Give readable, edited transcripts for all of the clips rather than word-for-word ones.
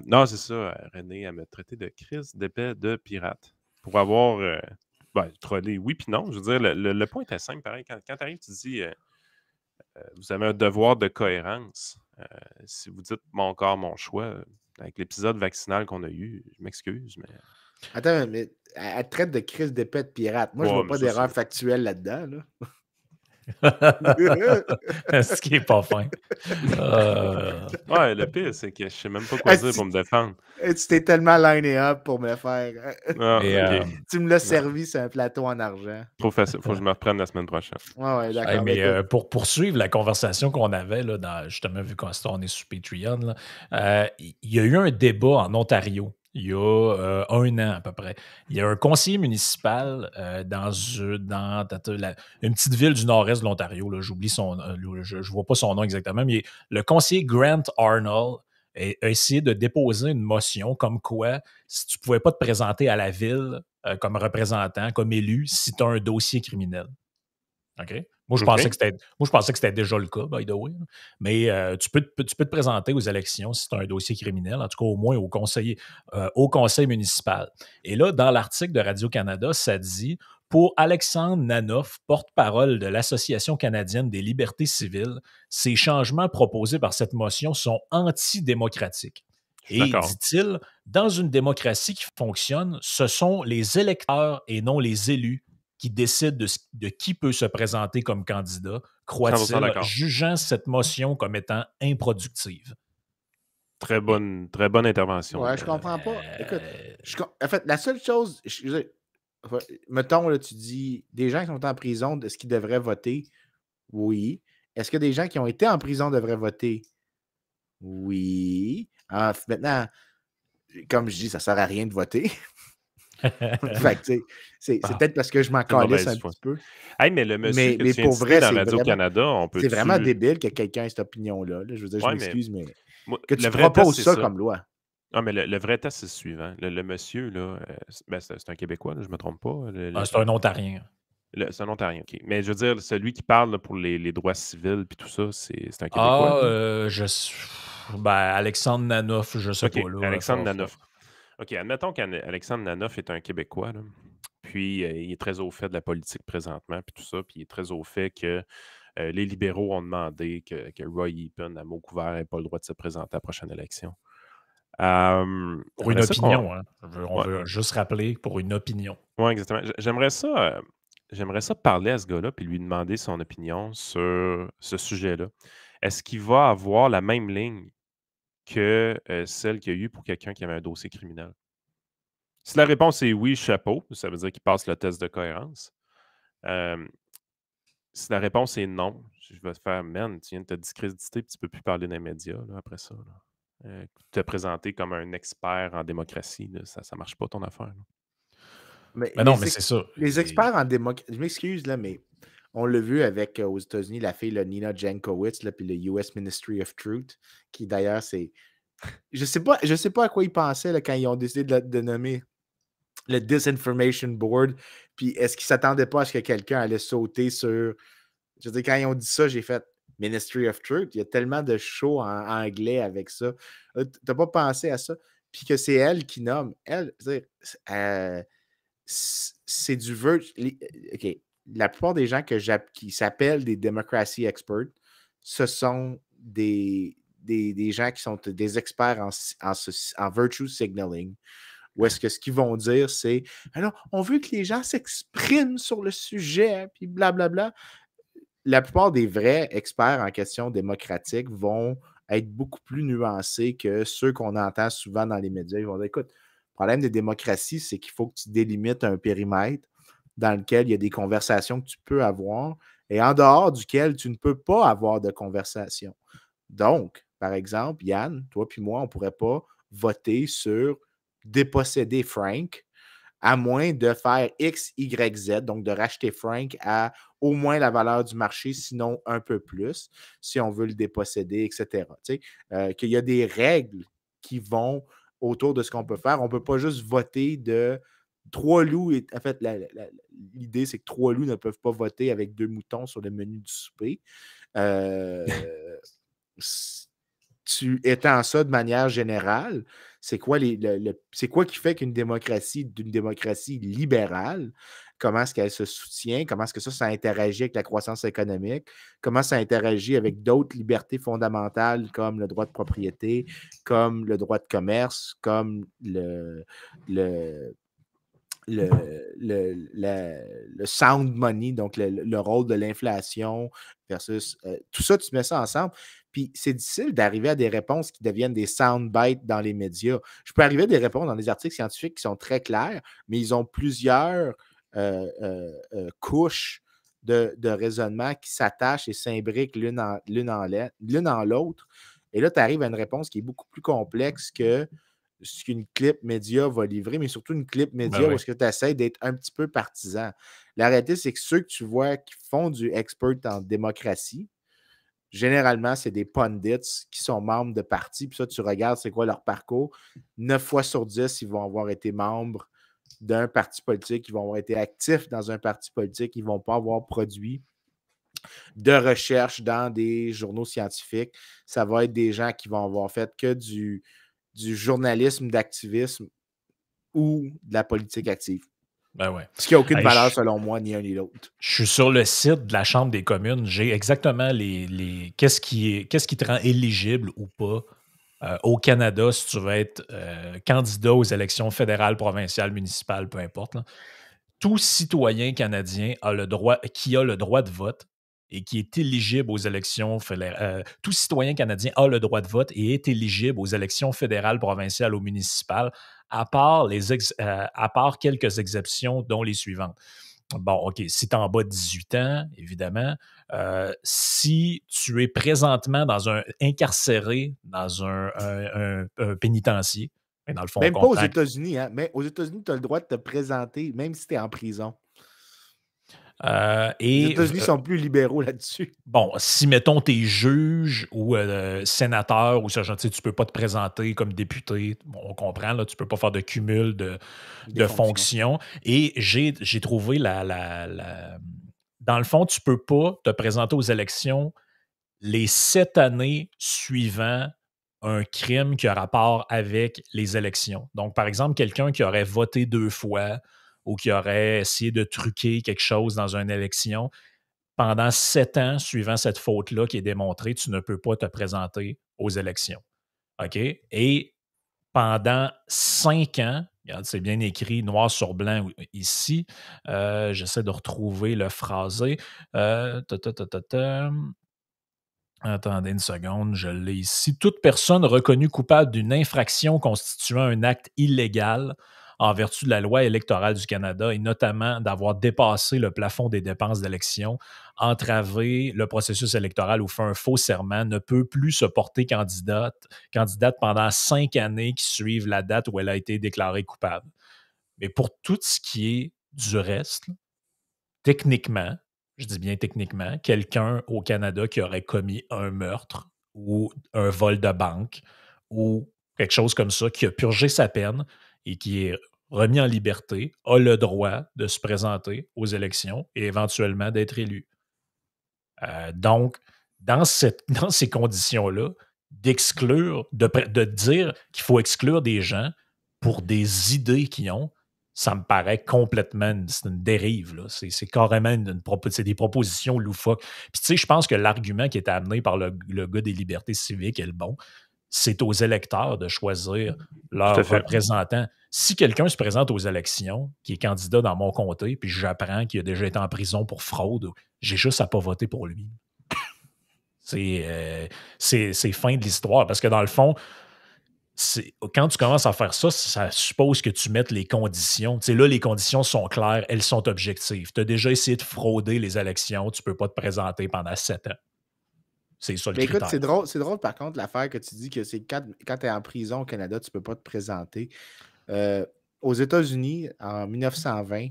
Non, c'est ça. René, elle m'a traité de Chris d'épais de pirate. Pour avoir trollé, oui, puis non. Je veux dire, le point était simple, pareil. Quand tu arrives, tu dis vous avez un devoir de cohérence. Si vous dites mon corps, mon choix, avec l'épisode vaccinal qu'on a eu, je m'excuse, mais. Attends, mais elle traite de crise d'épée de pirate. Moi, je Ouais, vois mais pas ça, d'erreur c'est. factuelle là-dedans. Là. Ce qui est pas fin. Ouais, le pire, c'est que je sais même pas quoi dire Asti, pour me défendre. tu t'es tellement liné up pour me faire. Ah, Mais, ok. Tu me l'as Non, servi sur un plateau en argent. trop facile. Faut que je me reprenne la semaine prochaine. Ouais, hey, d'accord. mais Écoute. pour poursuivre la conversation qu'on avait, là, justement, vu qu'on est sur Patreon, là, il y a eu un débat en Ontario il y a 1 an à peu près. Il y a un conseiller municipal dans une petite ville du nord-est de l'Ontario. J'oublie son nom, je ne vois pas son nom exactement, mais le conseiller Grant Arnold a essayé de déposer une motion comme quoi, si tu ne pouvais pas te présenter à la ville comme représentant, comme élu, si tu as un dossier criminel. OK? Moi, je pensais que c'était déjà le cas, by the way. Mais tu peux te présenter aux élections si tu as un dossier criminel, en tout cas au moins au conseil municipal. Et là, dans l'article de Radio-Canada, ça dit pour Alexandre Nanoff, porte-parole de l'Association canadienne des libertés civiles, ces changements proposés par cette motion sont antidémocratiques. Et, dit-il, dans une démocratie qui fonctionne, ce sont les électeurs et non les élus qui décide de qui peut se présenter comme candidat, croit-il, jugeant cette motion comme étant improductive. Très bonne intervention. Ouais, je comprends pas. Écoute, en fait, la seule chose, mettons, là, tu dis, des gens qui sont en prison, est-ce qu'ils devraient voter? Oui. Est-ce que des gens qui ont été en prison devraient voter? Oui. Maintenant, comme je dis, ça sert à rien de voter. C'est peut-être parce que je m'en calisse un petit peu. Hey, mais le monsieur que tu viens pour de vrai, citer dans Radio-Canada, on peut. C'est vraiment débile que quelqu'un ait cette opinion-là. Là. Je veux dire, je m'excuse, mais que tu proposes ça comme loi. Non, mais le vrai test, c'est le suivant. Le monsieur, là, c'est un Québécois, là, je ne me trompe pas. C'est un Ontarien. C'est un Ontarien, OK. Mais je veux dire, celui qui parle là, pour les droits civils et tout ça, c'est un Québécois. Alexandre Nanoff, je ne sais pas. Là, Alexandre Nanoff. OK, admettons qu'Alexandre Nanoff est un Québécois, là. Puis il est très au fait de la politique présentement, puis tout ça, puis il est très au fait que les libéraux ont demandé que Roy Eapen, à mot couvert, n'ait pas le droit de se présenter à la prochaine élection. Pour une opinion, hein. On veut juste rappeler pour une opinion. Oui, exactement. J'aimerais ça parler à ce gars-là puis lui demander son opinion sur ce sujet-là. Est-ce qu'il va avoir la même ligne que celle qu'il y a eu pour quelqu'un qui avait un dossier criminel? Si la réponse est oui, chapeau, ça veut dire qu'il passe le test de cohérence. Si la réponse est non, je vais te faire, man, tu viens de te discréditer et tu ne peux plus parler dans les médias là, après ça. Te présenter comme un expert en démocratie, là, ça ne marche pas ton affaire. Mais non, mais c'est ça. Les experts en démocratie, je m'excuse, là, mais on l'a vu avec, aux États-Unis, la fille Nina Jankowicz, puis le US Ministry of Truth, qui d'ailleurs, c'est... Je sais pas à quoi ils pensaient là, quand ils ont décidé de nommer le Disinformation Board, puis est-ce qu'ils ne s'attendaient pas à ce que quelqu'un allait sauter sur... Je veux dire, quand ils ont dit ça, j'ai fait Ministry of Truth. Il y a tellement de shows en anglais avec ça. Tu n'as pas pensé à ça? Puis que c'est elle qui nomme. Elle, c'est du OK. La plupart des gens qui s'appellent des democracy experts, ce sont des gens qui sont des experts en virtue signaling. Ou est-ce que ce qu'ils vont dire, c'est alors, on veut que les gens s'expriment sur le sujet, puis blablabla. La plupart des vrais experts en question démocratique vont être beaucoup plus nuancés que ceux qu'on entend souvent dans les médias. Ils vont dire, écoute, le problème des démocraties, c'est qu'il faut que tu délimites un périmètre dans lequel il y a des conversations que tu peux avoir et en dehors duquel tu ne peux pas avoir de conversation. Donc, par exemple, Yann, toi puis moi, on ne pourrait pas voter sur déposséder Frank à moins de faire X, Y, Z, donc de racheter Frank à au moins la valeur du marché, sinon un peu plus, si on veut le déposséder, etc. Qu'il y a des règles qui vont autour de ce qu'on peut faire. On ne peut pas juste voter de 3 loups. En fait, l'idée, c'est que 3 loups ne peuvent pas voter avec 2 moutons sur le menu du souper. Tu étends ça de manière générale, C'est quoi, c'est quoi qui fait d'une démocratie libérale? Comment est-ce qu'elle se soutient? Comment est-ce que ça interagit avec la croissance économique? Comment ça interagit avec d'autres libertés fondamentales comme le droit de propriété, comme le droit de commerce, comme le sound money, donc le rôle de l'inflation versus tout ça, tu mets ça ensemble. Puis c'est difficile d'arriver à des réponses qui deviennent des sound bites dans les médias. Je peux arriver à des réponses dans des articles scientifiques qui sont très clairs, mais ils ont plusieurs couches de raisonnement qui s'attachent et s'imbriquent l'une en l'autre. Et là, tu arrives à une réponse qui est beaucoup plus complexe que ce qu'une clip média va livrer, mais surtout une clip média où est-ce que tu essaies d'être un petit peu partisan. La réalité, c'est que ceux que tu vois qui font du expert en démocratie, généralement, c'est des pundits qui sont membres de partis. Puis ça, tu regardes c'est quoi leur parcours. 9 fois sur 10, ils vont avoir été membres d'un parti politique, ils vont avoir été actifs dans un parti politique, ils ne vont pas avoir produit de recherche dans des journaux scientifiques. Ça va être des gens qui vont avoir fait que du journalisme d'activisme ou de la politique active. Ben ouais. Ce qui n'a aucune valeur selon moi, ni un ni l'autre. Je suis sur le site de la Chambre des communes. J'ai exactement qu'est-ce qui te rend éligible ou pas au Canada si tu veux être candidat aux élections fédérales, provinciales, municipales, peu importe. Là. Tout citoyen canadien qui a le droit de vote et qui est éligible aux élections fédérales. Tout citoyen canadien a le droit de vote et est éligible aux élections fédérales, provinciales ou municipales, à part quelques exceptions, dont les suivantes. Bon, OK, si tu es en bas de 18 ans, évidemment, si tu es présentement incarcéré dans un pénitencier, mais dans le fond, même pas aux États-Unis, hein? Mais aux États-Unis, tu as le droit de te présenter, même si tu es en prison. Les États-Unis sont plus libéraux là-dessus. Bon, si, mettons, tu es juge ou sénateur ou sergent, tu ne peux pas te présenter comme député. Bon, on comprend, là, tu ne peux pas faire de cumul de fonctions. Et j'ai trouvé dans le fond, tu ne peux pas te présenter aux élections les 7 années suivant un crime qui a rapport avec les élections. Donc, par exemple, quelqu'un qui aurait voté 2 fois ou qui aurait essayé de truquer quelque chose dans une élection, pendant 7 ans, suivant cette faute-là qui est démontrée, tu ne peux pas te présenter aux élections. OK? Et pendant 5 ans, regarde, c'est bien écrit noir sur blanc ici. J'essaie de retrouver le phrasé. Attendez une seconde, je l'ai ici. Toute personne reconnue coupable d'une infraction constituant un acte illégal en vertu de la loi électorale du Canada et notamment d'avoir dépassé le plafond des dépenses d'élection, entravé le processus électoral ou fait un faux serment, ne peut plus se porter candidate pendant 5 années qui suivent la date où elle a été déclarée coupable. Mais pour tout ce qui est du reste, techniquement, je dis bien techniquement, quelqu'un au Canada qui aurait commis un meurtre ou un vol de banque ou quelque chose comme ça, qui a purgé sa peine et qui est remis en liberté, a le droit de se présenter aux élections et éventuellement d'être élu. Donc, dans ces conditions-là, de dire qu'il faut exclure des gens pour des idées qu'ils ont, ça me paraît complètement une dérive. Là. C'est carrément c'est des propositions loufoques. Puis tu sais, je pense que l'argument qui est amené par le gars des libertés civiques est le bon. C'est aux électeurs de choisir leur représentant. Si quelqu'un se présente aux élections, qui est candidat dans mon comté, puis j'apprends qu'il a déjà été en prison pour fraude, j'ai juste à ne pas voter pour lui. C'est fin de l'histoire. Parce que dans le fond, quand tu commences à faire ça, ça suppose que tu mettes les conditions. Tu sais, là, les conditions sont claires, elles sont objectives. Tu as déjà essayé de frauder les élections, tu ne peux pas te présenter pendant 7 ans. C'est ça le critère. Écoute, c'est drôle par contre l'affaire que tu dis que c'est quand tu es en prison au Canada, tu ne peux pas te présenter. Aux États-Unis, en 1920,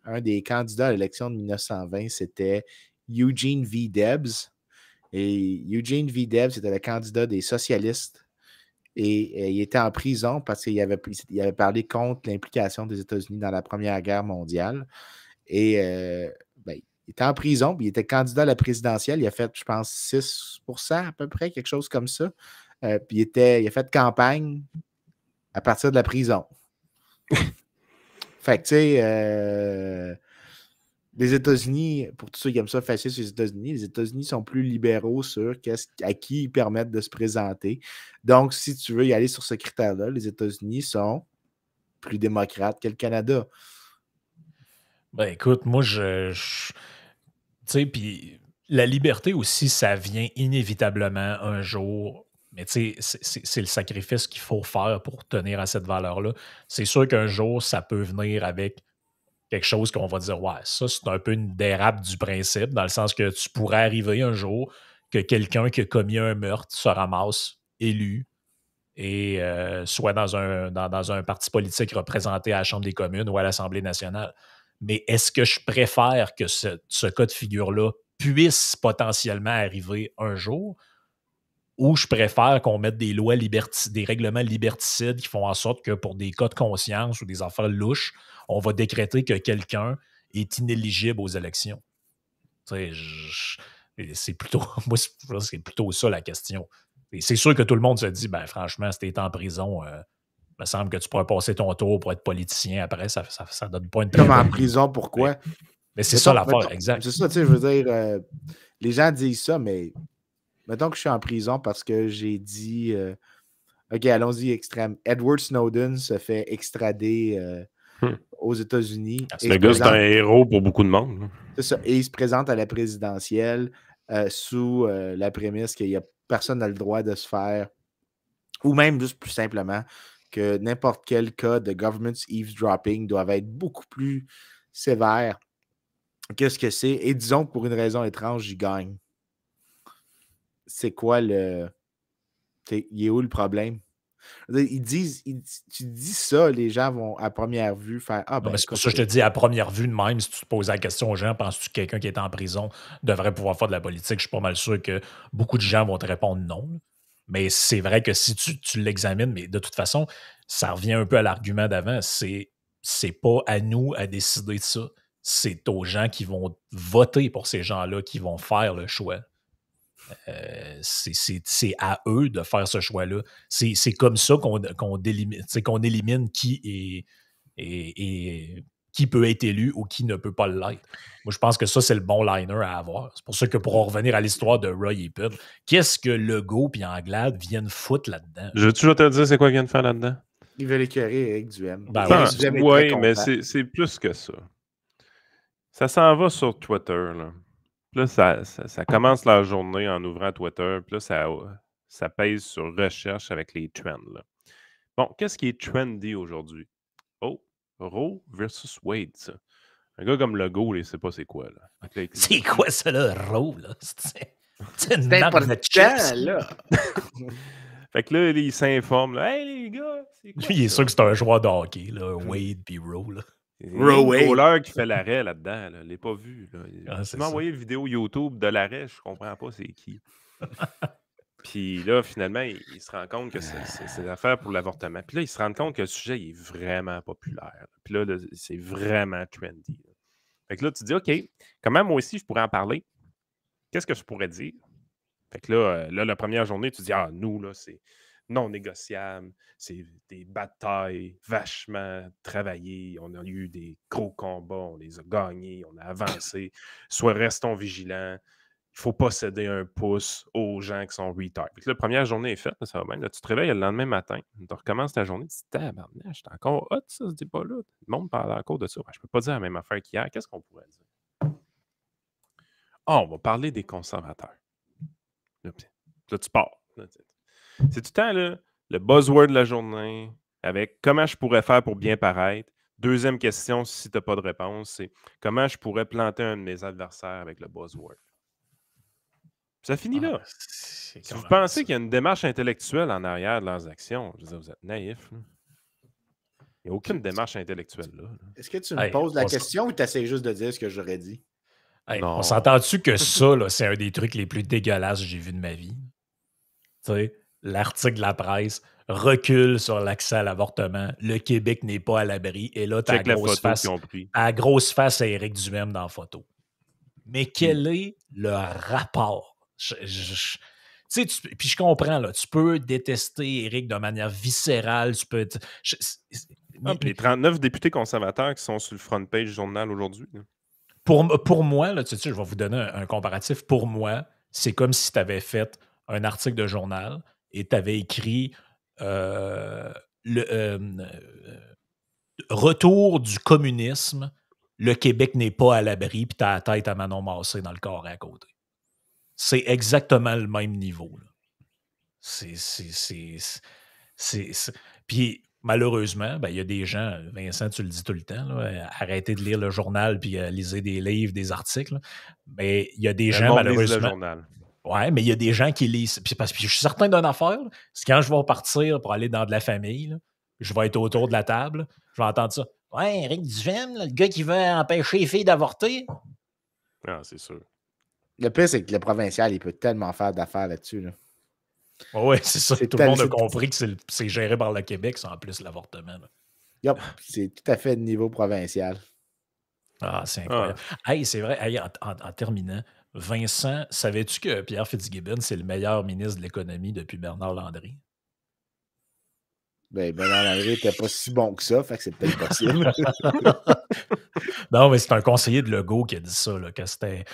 un des candidats à l'élection de 1920, c'était Eugene V. Debs. Et Eugene V. Debs, c'était le candidat des socialistes. Et il était en prison parce qu'il avait parlé contre l'implication des États-Unis dans la Première Guerre mondiale. Et il était en prison, puis il était candidat à la présidentielle. Il a fait, je pense, 6% à peu près, quelque chose comme ça. Puis il a fait campagne à partir de la prison. Fait que, tu sais, les États-Unis, pour tous ceux qui aiment ça facile sur les États-Unis sont plus libéraux sur à qui ils permettent de se présenter. Donc, si tu veux y aller sur ce critère-là, les États-Unis sont plus démocrates que le Canada. Ben écoute, moi, tu sais, puis la liberté aussi, ça vient inévitablement un jour. Mais tu sais, c'est le sacrifice qu'il faut faire pour tenir à cette valeur-là. C'est sûr qu'un jour, ça peut venir avec quelque chose qu'on va dire, ouais, ça, c'est un peu une dérape du principe, dans le sens que tu pourrais arriver un jour que quelqu'un qui a commis un meurtre se ramasse élu et soit dans un parti politique représenté à la Chambre des communes ou à l'Assemblée nationale. Mais est-ce que je préfère que ce cas de figure-là puisse potentiellement arriver un jour, ou je préfère qu'on mette des lois des règlements liberticides qui font en sorte que pour des cas de conscience ou des affaires louches, on va décréter que quelqu'un est inéligible aux élections? Tu sais, c'est plutôt, moi, c'est plutôt ça la question. Et c'est sûr que tout le monde se dit, ben franchement, si tu es en prison, il me semble que tu pourrais passer ton tour pour être politicien après, ça donne pas une très Comme en bonne prison, pourquoi? Mais c'est ça l'affaire, exact. C'est ça, tu sais, je veux dire, les gens disent ça, mais mettons que je suis en prison parce que j'ai dit, OK, allons-y extrême. Edward Snowden se fait extrader aux États-Unis. Le gars, c'est un héros pour beaucoup de monde. C'est ça. Et il se présente à la présidentielle sous la prémisse qu'il n'y a personne n'a le droit de se faire, ou même juste plus simplement que n'importe quel cas de government eavesdropping doit être beaucoup plus sévère que ce que c'est. Et disons que pour une raison étrange, j'y gagne. C'est quoi le... Il est où le problème? Ils disent, tu dis ça, les gens vont à première vue faire « Ah ben... » C'est pour ça que je te dis, à première vue de même, si tu te poses la question aux gens, penses-tu que quelqu'un qui est en prison devrait pouvoir faire de la politique? Je suis pas mal sûr que beaucoup de gens vont te répondre non. Mais c'est vrai que si tu l'examines, mais de toute façon, ça revient un peu à l'argument d'avant, c'est pas à nous à décider de ça. C'est aux gens qui vont voter pour ces gens-là qui vont faire le choix. C'est à eux de faire ce choix-là. C'est comme ça qu'on élimine qui qui peut être élu ou qui ne peut pas l'être. Moi, je pense que ça, c'est le bon liner à avoir. C'est pour ça que pour en revenir à l'histoire de Roy Epen, qu'est-ce que Legault et Anglade viennent foutre là-dedans? Je veux toujours te dire c'est quoi qu'ils viennent faire là-dedans? Ils veulent écœurer Éric Duhaime. Oui, mais c'est plus que ça. Ça s'en va sur Twitter, là. Là, ça commence la journée en ouvrant Twitter. Puis là, ça pèse sur recherche avec les trends. Là. Bon, qu'est-ce qui est trendy aujourd'hui? Oh, Roe versus Wade, ça. Un gars comme Legault, il ne sait pas c'est quoi. Là. C'est quoi ça, là, Roe? Là? C'est une important, de chips. là. Fait que là, il s'informe. Là, hey, les gars, c'est quoi? Lui, il est sûr que c'est un joueur de hockey, là, Wade puis Roe. Là. Il y a un goaler qui fait l'arrêt là-dedans. Là. Je ne l'ai pas vu. Là. Tu m'as envoyé une vidéo YouTube de l'arrêt, je comprends pas c'est qui. Puis là, finalement, il se rend compte que c'est l'affaire pour l'avortement. Puis là, il se rend compte que le sujet il est vraiment populaire. Puis là, c'est vraiment trendy. Là. Fait que là, tu te dis, OK, comment moi aussi je pourrais en parler? Qu'est-ce que je pourrais dire? Fait que là, la première journée, tu dis, ah, nous, là, c'est non négociable, c'est des batailles vachement travaillées, on a eu des gros combats, on les a gagnés, on a avancé, soit restons vigilants, il ne faut pas céder un pouce aux gens qui sont retard. Fait que la première journée est faite, ça va bien, là, tu te réveilles le lendemain matin, tu recommences ta journée, tu te dis, tabarnak, j'étais encore hot, ça se dit pas là, le monde parle encore de ça, je ne peux pas dire la même affaire qu'hier, qu'est-ce qu'on pourrait dire? Ah, on va parler des conservateurs. Là, tu pars. C'est tout le temps là, le buzzword de la journée avec comment je pourrais faire pour bien paraître. Deuxième question, si tu n'as pas de réponse, c'est comment je pourrais planter un de mes adversaires avec le buzzword. Ça finit là. Si vous pensez qu'il y a une démarche intellectuelle en arrière de leurs actions, je veux dire, vous êtes naïfs. Il n'y a aucune démarche intellectuelle là. Est-ce que tu me poses la question ou tu essaies juste de dire ce que j'aurais dit? Hey, on s'entend-tu que ça, là, c'est un des trucs les plus dégueulasses que j'ai vu de ma vie? Tu sais, l'article de la presse recule sur l'accès à l'avortement. Le Québec n'est pas à l'abri. Et là, tu as la grosse face à Éric Duhaime dans la photo. Mais quel est le rapport? Tu sais, puis je comprends, là, tu peux détester Éric de manière viscérale, tu peux... Puis les 39 députés conservateurs qui sont sur le front page du journal aujourd'hui. Pour moi, là, tu sais, je vais vous donner un comparatif. Pour moi, c'est comme si tu avais fait un article de journal et tu avais écrit Retour du communisme, le Québec n'est pas à l'abri, puis tu as la tête à Manon Massé dans le corps à côté. C'est exactement le même niveau. Là. Puis malheureusement, il y a des gens, Vincent, tu le dis tout le temps, là, arrêtez de lire le journal puis lisez des livres, des articles. Mais il y a des gens, malheureusement. Le journal. Ouais, mais il y a des gens qui lisent. Puis parce que je suis certain d'une affaire, c'est quand je vais partir pour aller dans de la famille, là, je vais être autour de la table, je vais entendre ça. Ouais, Éric Duhem, le gars qui veut empêcher les filles d'avorter. Ah, c'est sûr. Le pire, c'est que le provincial, il peut tellement faire d'affaires là-dessus. Là. Oui, c'est ça. Tout le monde a compris que c'est géré par le Québec, c'est en plus l'avortement. Yep, c'est tout à fait de niveau provincial. Ah, c'est incroyable. Hey, c'est vrai, hey, en terminant, Vincent, savais-tu que Pierre Fitzgibbon, c'est le meilleur ministre de l'économie depuis Bernard Landry? Ben, Bernard Landry n'était pas si bon que ça, fait que c'est peut-être possible. Non, mais c'est un conseiller de Legault qui a dit ça, là, que c'était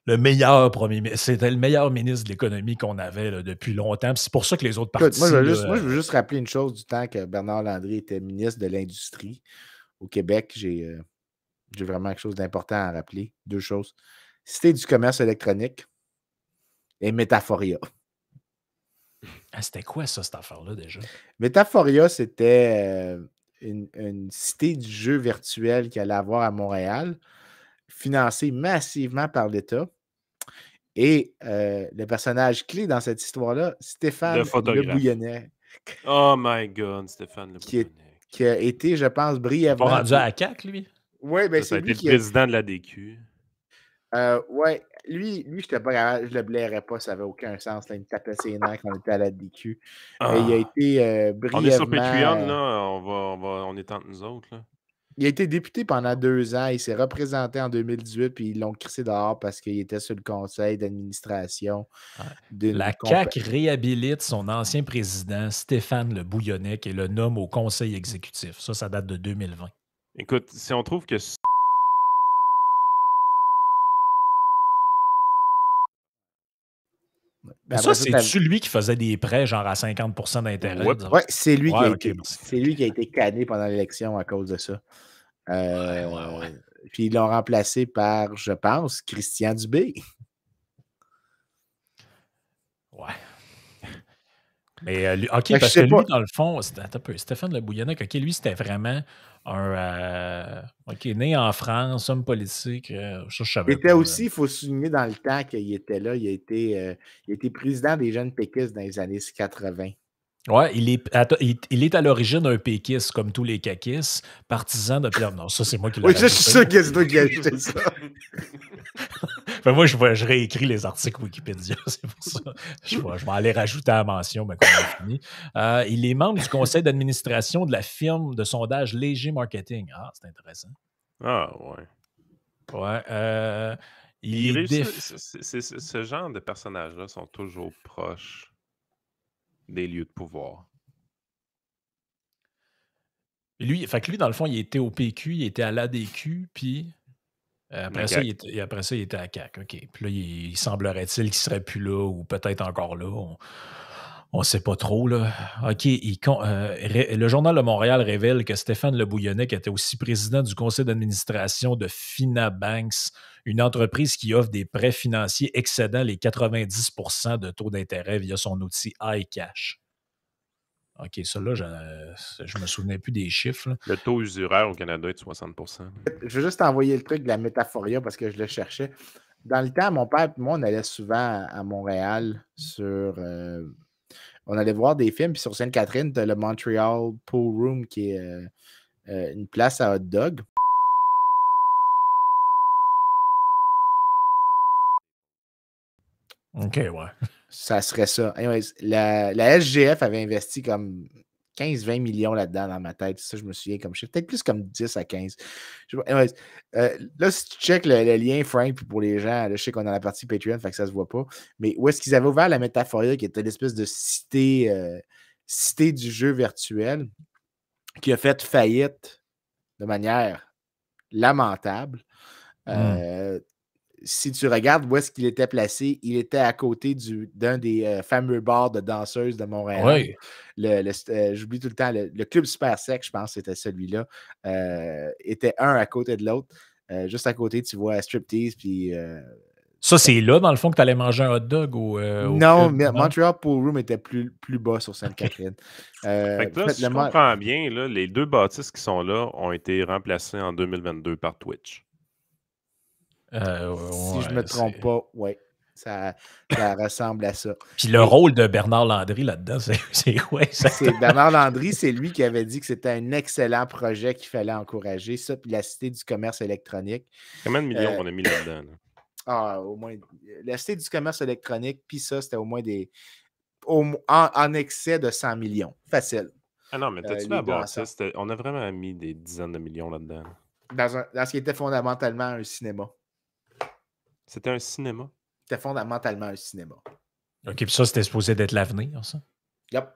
le meilleur premier ministre. C'était le meilleur ministre de l'économie qu'on avait là, depuis longtemps. C'est pour ça que les autres partis... Écoute, moi, je veux juste rappeler une chose du temps que Bernard Landry était ministre de l'Industrie au Québec. J'ai vraiment quelque chose d'important à rappeler. Deux choses. Cité du commerce électronique et Métaphoria. Ah, c'était quoi ça, cette affaire-là, déjà? Métaphoria, c'était une cité du jeu virtuel qu'il allait avoir à Montréal, financée massivement par l'État. Et le personnage clé dans cette histoire-là, Stéphane Le Bouillonnec. Oh my God, Stéphane Le Bouillonnec. Qui a été, je pense, brièvement... Pas rendu à la CAQ, lui? Oui, ben c'est lui qui... le président de l'ADQ. Oui, lui, je n'étais pas capable, je le blairais pas, ça n'avait aucun sens. Là, il me tapait ses nerfs quand on était à l'ADQ. Mais il a été brièvement... On est sur Patreon, là. On est entre nous autres, là. Il a été député pendant 2 ans. Il s'est représenté en 2018, puis ils l'ont crissé dehors parce qu'il était sur le conseil d'administration. La CAQ réhabilite son ancien président, Stéphane Le Bouillonnec, et le nomme au conseil exécutif. Ça date de 2020. Écoute, si on trouve que... Ça, c'est-tu lui qui faisait des prêts genre à 50% d'intérêt? Oui, c'est lui, qui a été canné pendant l'élection à cause de ça. Puis ils l'ont remplacé par, je pense, Christian Dubé. Ouais. Mais OK, parce que lui, dans le fond, Stéphane Le Bouillonnec, OK, lui, c'était vraiment un... OK, né en France, homme politique. Ça, je savais pas. Il était aussi, il faut souligner dans le temps qu'il était là, il a été président des jeunes péquistes dans les années 80. Oui, il est à l'origine d'un péquiste, comme tous les caquistes, partisan de Pierre. Non, ça, c'est moi qui l'ai Oui, je suis sûr que c'est toi qui as ajouté ça. Moi, je réécris les articles Wikipédia, c'est pour ça. Je vais aller rajouter la mention, mais quand on a fini. Il est membre du conseil d'administration de la firme de sondage Léger Marketing. Ah, c'est intéressant. Ah, ouais. Ouais. Ce genre de personnages-là sont toujours proches des lieux de pouvoir. Lui, dans le fond, il était au PQ, il était à l'ADQ, puis après ça, il était à CAQ. OK. Puis là, il semblerait-il qu'il ne serait plus là, ou peut-être encore là. On ne sait pas trop. Là. OK. Le Journal de Montréal révèle que Stéphane Le Bouillonnec était aussi président du conseil d'administration de Finabanks, une entreprise qui offre des prêts financiers excédant les 90% de taux d'intérêt via son outil iCash. OK, ça là, je me souvenais plus des chiffres. Là. Le taux usuraire au Canada est de 60%. Je vais juste envoyer le truc de la Métaphoria parce que je le cherchais. Dans le temps, mon père et moi, on allait souvent à Montréal on allait voir des films, puis sur Sainte-Catherine, tu as le Montreal Pool Room qui est une place à hot dog. OK, ouais. Ça serait ça. Anyways, la SGF avait investi comme 15-20 millions là-dedans dans ma tête. Ça, je me souviens comme chiffre. Peut-être plus comme 10 à 15. Ouais, là, si tu checkes le lien, Frank, puis pour les gens, là, je sais qu'on est dans la partie Patreon, fait que ça se voit pas. Mais où est-ce qu'ils avaient ouvert la Métaphoria, qui était l'espèce de cité du jeu virtuel, qui a fait faillite de manière lamentable. Si tu regardes où est-ce qu'il était placé, il était à côté d'un des fameux bars de danseuses de Montréal. Oui. J'oublie tout le temps, le club Super Sec, je pense que c'était celui-là, était un à côté de l'autre. Juste à côté, tu vois Striptease, puis... Ça, c'est là, dans le fond, que tu allais manger un hot dog au non, club, mais non? Montreal Pool Room était plus bas sur Sainte-Catherine. Fait que là, si je comprends bien, là, les 2 bâtisses qui sont là ont été remplacées en 2022 par Twitch. Si je ne me trompe pas, oui. Ça ressemble à ça. Puis le rôle de Bernard Landry là-dedans, c'est quoi exactement? Bernard Landry, c'est lui qui avait dit que c'était un excellent projet qu'il fallait encourager. Ça, puis la Cité du commerce électronique. Combien de millions on a mis là-dedans? Au moins. La Cité du commerce électronique, puis ça, c'était au moins en excès de 100 millions. Facile. Ah non, mais t'as-tu la bâtisse? On a vraiment mis des dizaines de millions là-dedans. Dans ce qui était fondamentalement un cinéma. C'était un cinéma? C'était fondamentalement un cinéma. OK, puis ça, c'était supposé d'être l'avenir, ça? Yep.